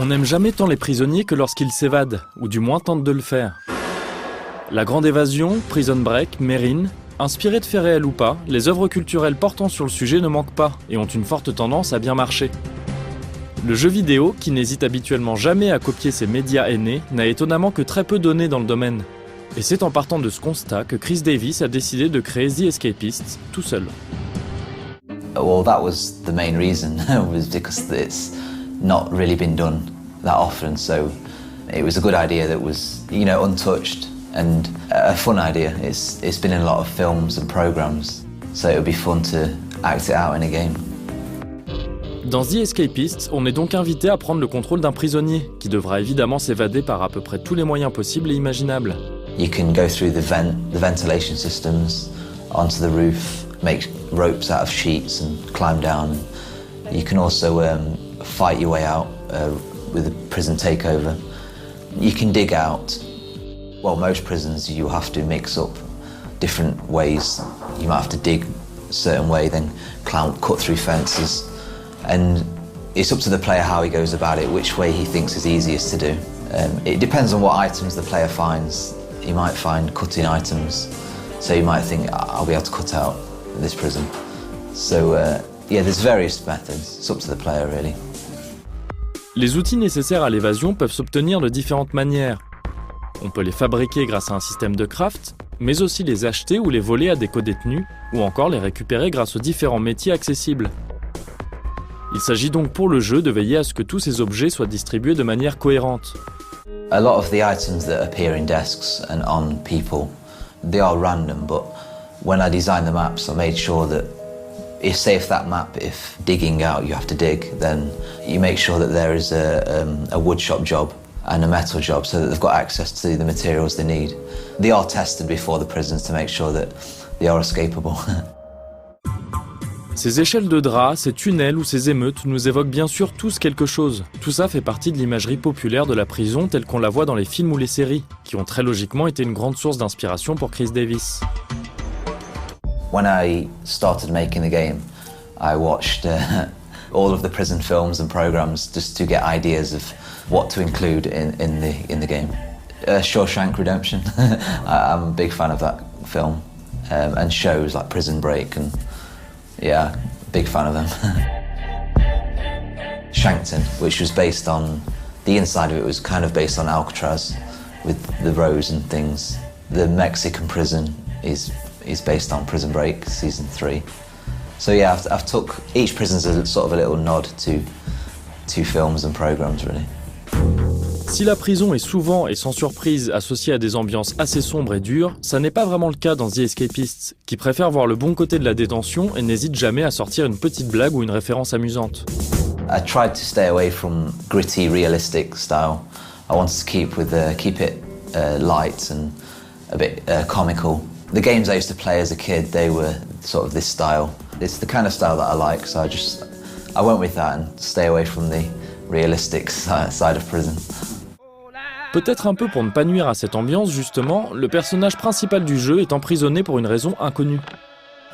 On n'aime jamais tant les prisonniers que lorsqu'ils s'évadent, ou du moins tentent de le faire. La Grande Évasion, Prison Break, Mérine, inspirées de faits réels ou pas, les œuvres culturelles portant sur le sujet ne manquent pas et ont une forte tendance à bien marcher. Le jeu vidéo, qui n'hésite habituellement jamais à copier ses médias aînés, n'a étonnamment que très peu donné dans le domaine. Et c'est en partant de ce constat que Chris Davis a décidé de créer The Escapists tout seul. Well, that was the main reason, was because it's not really been done that often, so it was a good idea that was, untouched and a fun idea. It's been in a lot of films and programs, so it would be fun to act it out in a game. Dans The Escapists, on est donc invité à prendre le contrôle d'un prisonnier, qui devra évidemment s'évader par à peu près tous les moyens possibles et imaginables. You can go through the ventilation systems, onto the roof, make ropes out of sheets and climb down. You can also fight your way out with a prison takeover. You can dig out. Well, most prisons you have to mix up different ways. You might have to dig a certain way, then cut through fences. And it's up to the player how he goes about it, which way he thinks is easiest to do. It depends on what items the player finds. You might find cutting items, so you might think, I'll be able to cut out this prison. So there's various methods. It's up to the player really. Les outils nécessaires à l'évasion peuvent s'obtenir de différentes manières. On peut les fabriquer grâce à un système de craft, mais aussi les acheter ou les voler à des co-détenus, ou encore les récupérer grâce aux différents métiers accessibles. Il s'agit donc pour le jeu de veiller à ce que tous ces objets soient distribués de manière cohérente. A lot of the items that appear in desks and on people, they are random, but when I designed the maps, I made sure that if that map, if digging out you have to dig, then you make sure that there is a wood shop job and a metal job so that they've got access to the materials they need. They are tested before the prisons to make sure that they are escapable. Ces échelles de draps, ces tunnels ou ces émeutes nous évoquent bien sûr tous quelque chose. Tout ça fait partie de l'imagerie populaire de la prison telle qu'on la voit dans les films ou les séries, qui ont très logiquement été une grande source d'inspiration pour Chris Davis. When I started making the game, I watched all of the prison films and programs just to get ideas of what to include in the game. Shawshank Redemption, I'm a big fan of that film, and shows like Prison Break, and yeah, big fan of them. Shankton, which was based on, the inside of it was kind of based on Alcatraz with the rows and things. The Mexican prison is based on Prison Break, season 3. So yeah, I've took, each prison's a sort of a little nod to films and programs really. Si la prison est souvent et sans surprise associée à des ambiances assez sombres et dures, ça n'est pas vraiment le cas dans The Escapists, qui préfère voir le bon côté de la détention et n'hésite jamais à sortir une petite blague ou une référence amusante. I tried to stay away from gritty, realistic style. I wanted to keep it light and a bit comical. The games I used to play as a kid, they were sort of this style. It's the kind of style that I like, so I went with that and stay away from the realistic side of prison. Peut-être un peu pour ne pas nuire à cette ambiance, justement, le personnage principal du jeu est emprisonné pour une raison inconnue.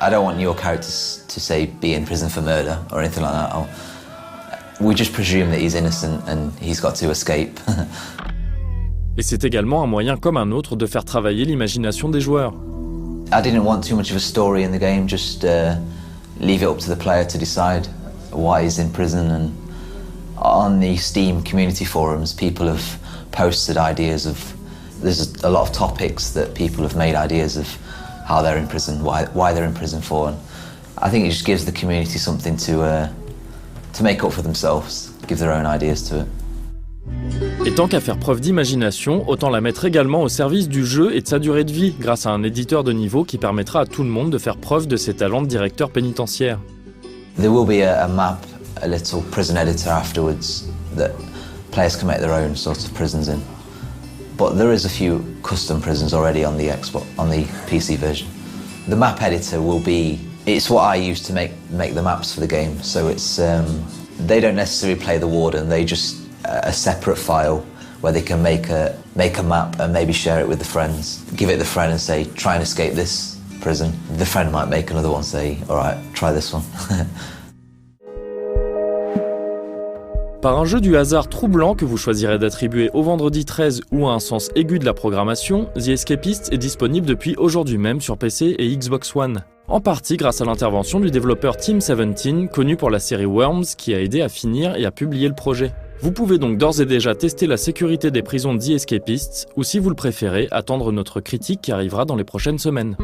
I don't want your characters to say be in prison for murder or anything like that. We just presume that he's innocent and he's got to escape. Et c'est également un moyen comme un autre de faire travailler l'imagination des joueurs. I didn't want too much of a story in the game, just leave it up to the player to decide why he's in prison. And on the Steam community forums, people have posted ideas of, there's a lot of topics that people have made ideas of how they're in prison, why they're in prison for. And I think it just gives the community something to make up for themselves, give their own ideas to it. Et tant qu'à faire preuve d'imagination, autant la mettre également au service du jeu et de sa durée de vie, grâce à un éditeur de niveau qui permettra à tout le monde de faire preuve de ses talents de directeur pénitentiaire. There will be a map, a little prison editor afterwards that players can make their own sort of prisons in. But there is a few custom prisons already on the Xbox, on the PC version. The map editor will be, it's what I use to make the maps for the game. So it's, they don't necessarily play the warden, they just a separate file where they can make a map and maybe share it with the friends. Give it the friend and say, try and escape this prison. The friend might make another one, say, all right, try this one. Par un jeu du hasard troublant que vous choisirez d'attribuer au vendredi 13 ou à un sens aigu de la programmation, The Escapists est disponible depuis aujourd'hui même sur PC et Xbox One. En partie grâce à l'intervention du développeur Team 17, connu pour la série Worms, qui a aidé à finir et à publier le projet. Vous pouvez donc d'ores et déjà tester la sécurité des prisons de The Escapists, ou si vous le préférez, attendre notre critique qui arrivera dans les prochaines semaines.